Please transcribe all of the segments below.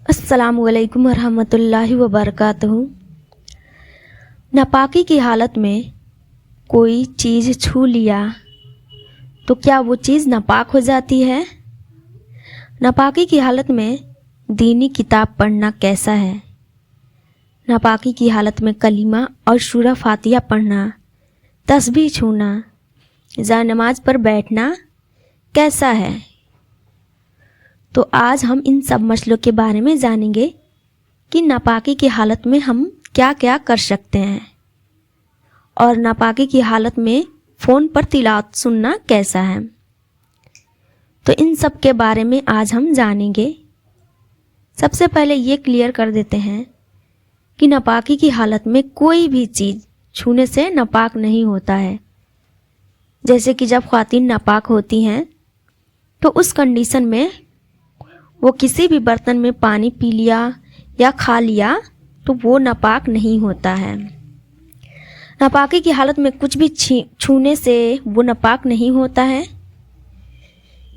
अस्सलाम वालेकुम रहमतुल्लाहि व बरकातहू। नापाकी की हालत में कोई चीज़ छू लिया तो क्या वो चीज़ नापाक हो जाती है? नापाकी की हालत में दीनी किताब पढ़ना कैसा है? नापाकी की हालत में कलीमा और सूरा फातिहा पढ़ना, तस्बीह छूना, जाए नमाज पर बैठना कैसा है? तो आज हम इन सब मसलों के बारे में जानेंगे कि नापाकी की हालत में हम क्या क्या कर सकते हैं और नापाकी की हालत में फ़ोन पर तिलावत सुनना कैसा है। तो इन सब के बारे में आज हम जानेंगे। सबसे पहले ये क्लियर कर देते हैं कि नापाकी की हालत में कोई भी चीज़ छूने से नापाक नहीं होता है। जैसे कि जब ख़वातीन नापाक होती हैं तो उस कंडीशन में वो किसी भी बर्तन में पानी पी लिया या खा लिया तो वो नापाक नहीं होता है। नापाकी की हालत में कुछ भी छूने से वो नापाक नहीं होता है।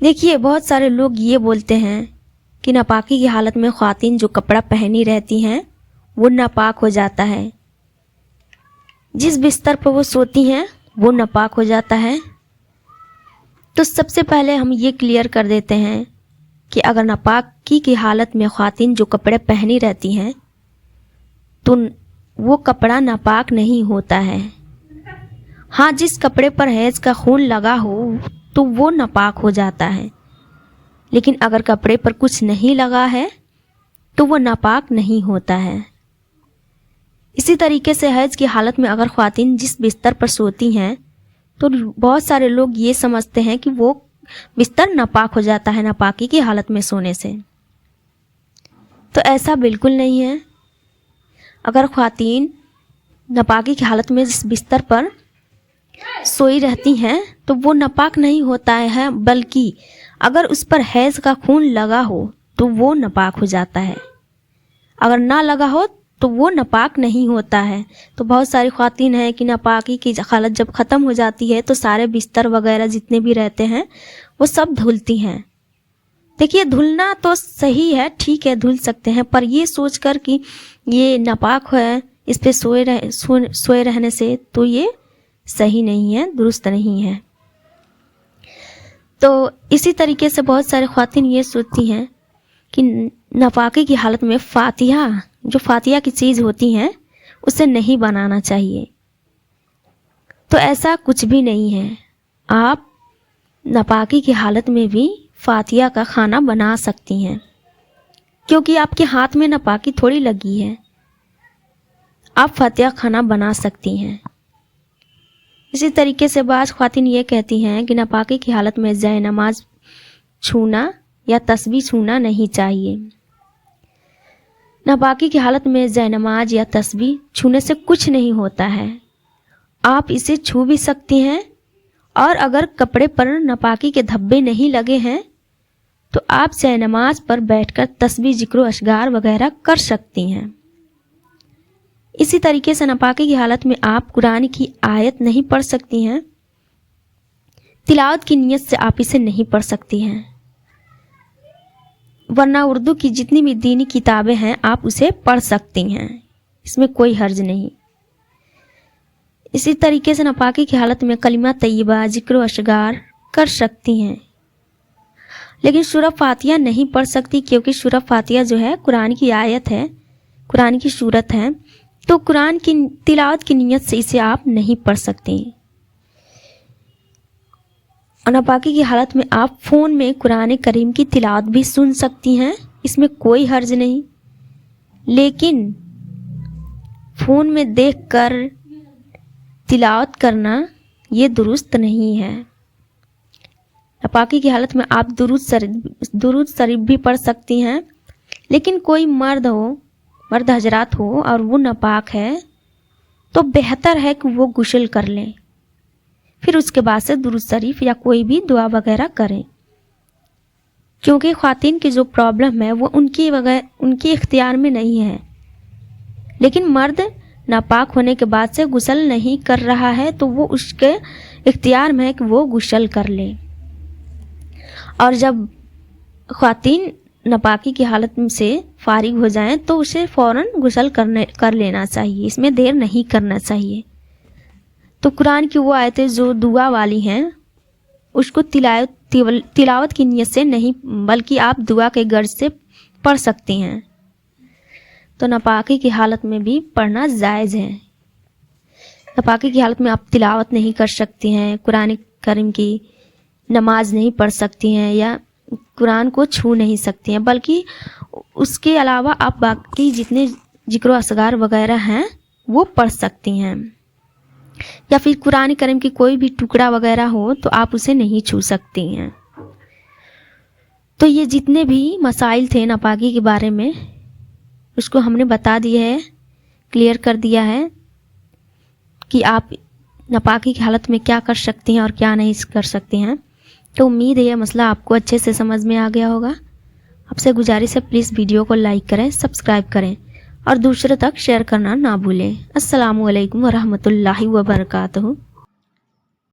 देखिए, बहुत सारे लोग ये बोलते हैं कि नापाकी की हालत में ख़वातीन जो कपड़ा पहनी रहती हैं वो नापाक हो जाता है, जिस बिस्तर पर वो सोती हैं वो नापाक हो जाता है। तो सबसे पहले हम ये क्लियर कर देते हैं कि अगर नापाकी की हालत में ख़वातीन जो कपड़े पहनी रहती हैं तो वो कपड़ा नापाक नहीं होता है। हाँ, जिस कपड़े पर हैज़ का खून लगा हो तो वो नापाक हो जाता है, लेकिन अगर कपड़े पर कुछ नहीं लगा है तो वो नापाक नहीं होता है। इसी तरीके से हैज़ की हालत में अगर ख़वातीन जिस बिस्तर पर सोती हैं तो बहुत सारे लोग ये समझते हैं कि वो बिस्तर नापाक हो जाता है नापाकी की हालत में सोने से। तो ऐसा बिल्कुल नहीं है। अगर ख़वातीन नापाकी की हालत में जिस बिस्तर पर सोई रहती हैं तो वो नापाक नहीं होता है, बल्कि अगर उस पर हैज़ का खून लगा हो तो वो नापाक हो जाता है। अगर ना लगा हो तो वो नापाक नहीं होता है। तो बहुत सारी ख़वातीन हैं कि नापाकी की हालत जब ख़त्म हो जाती है तो सारे बिस्तर वगैरह जितने भी रहते हैं वो सब धुलती हैं। देखिए, धुलना तो सही है, ठीक है, धुल सकते हैं, पर ये सोचकर कि ये नापाक है, इस पे सोए रहने से तो ये सही नहीं है, दुरुस्त नहीं है। तो इसी तरीके से बहुत सारे ख़वातीन ये सोचती हैं कि नापाकी की हालत में फातिहा, जो फातिहा की चीज़ होती हैं, उसे नहीं बनाना चाहिए। तो ऐसा कुछ भी नहीं है। आप नापाकी की हालत में भी फातिहा का खाना बना सकती हैं, क्योंकि आपके हाथ में नापाकी थोड़ी लगी है। आप फातिहा खाना बना सकती हैं। इसी तरीके से बाज़ ख़वातीन ये कहती हैं कि नापाकी की हालत में जाए नमाज छूना या तस्बीह छूना नहीं चाहिए। नापाकी की हालत में जाए नमाज या तस्बीह छूने से कुछ नहीं होता है। आप इसे छू भी सकती हैं, और अगर कपड़े पर नापाकी के धब्बे नहीं लगे हैं तो आप जाए नमाज पर बैठकर तस्बीह, ज़िक्र, अशगार वगैरह कर सकती हैं। इसी तरीके से नापाकी की हालत में आप कुरान की आयत नहीं पढ़ सकती हैं। तिलावत की नीयत से आप इसे नहीं पढ़ सकती हैं, वरना उर्दू की जितनी भी दीनी किताबें हैं आप उसे पढ़ सकती हैं, इसमें कोई हर्ज नहीं। इसी तरीके से नापाकी की हालत में कलिमा तय्यबा, ज़िक्र, अशगार कर सकती हैं, लेकिन सूरह फातिहा नहीं पढ़ सकती, क्योंकि सूरह फातिहा जो है कुरान की आयत है, कुरान की सूरत है। तो कुरान की तिलावत की नीयत से इसे आप नहीं पढ़ सकती। और नापाकी की हालत में आप फ़ोन में कुरान करीम की तिलावत भी सुन सकती हैं, इसमें कोई हर्ज नहीं, लेकिन फ़ोन में देखकर तिलावत करना ये दुरुस्त नहीं है। नापाकी की हालत में आप दुरूद शरीफ भी पढ़ सकती हैं, लेकिन कोई मर्द हजरात हो और वो नापाक है तो बेहतर है कि वो गुस्ल कर लें, फिर उसके बाद से दुरूद शरीफ या कोई भी दुआ वगैरह करें, क्योंकि ख़वातीन की जो प्रॉब्लम है वो उनकी इख्तियार में नहीं है। लेकिन मर्द नापाक होने के बाद से गुस्ल नहीं कर रहा है तो वो उसके इख्तियार में है कि वो गुस्ल कर ले। और जब ख़वातीन नापाकी की हालत से फारिग हो जाएं तो उसे फ़ौरन गुस्ल कर लेना चाहिए, इसमें देर नहीं करना चाहिए। तो कुरान की वो आयतें जो दुआ वाली हैं उसको तिलावत की नीयत से नहीं बल्कि आप दुआ के गर्ज से पढ़ सकती हैं। तो नापाकी की हालत में भी पढ़ना जायज़ है। नापाकी की हालत में आप तिलावत नहीं कर सकती हैं, कुरान करीम की नमाज नहीं पढ़ सकती हैं या कुरान को छू नहीं सकती हैं, बल्कि उसके अलावा आप बाकी जितने जिक्र असगार वगैरह हैं वो पढ़ सकती हैं। या फिर कुरान करीम की कोई भी टुकड़ा वगैरह हो तो आप उसे नहीं छू सकती हैं। तो ये जितने भी मसाइल थे नापाकी के बारे में उसको हमने बता दिया है, क्लियर कर दिया है कि आप नापाकी की हालत में क्या कर सकती हैं और क्या नहीं कर सकती हैं। तो उम्मीद है यह मसला आपको अच्छे से समझ में आ गया होगा। आपसे गुजारिश है प्लीज़ वीडियो को लाइक करें, सब्सक्राइब करें और दूसरों तक शेयर करना ना भूलें। अस्सलामु अलैकुम वरहमतुल्लाहि वबरकातुहू।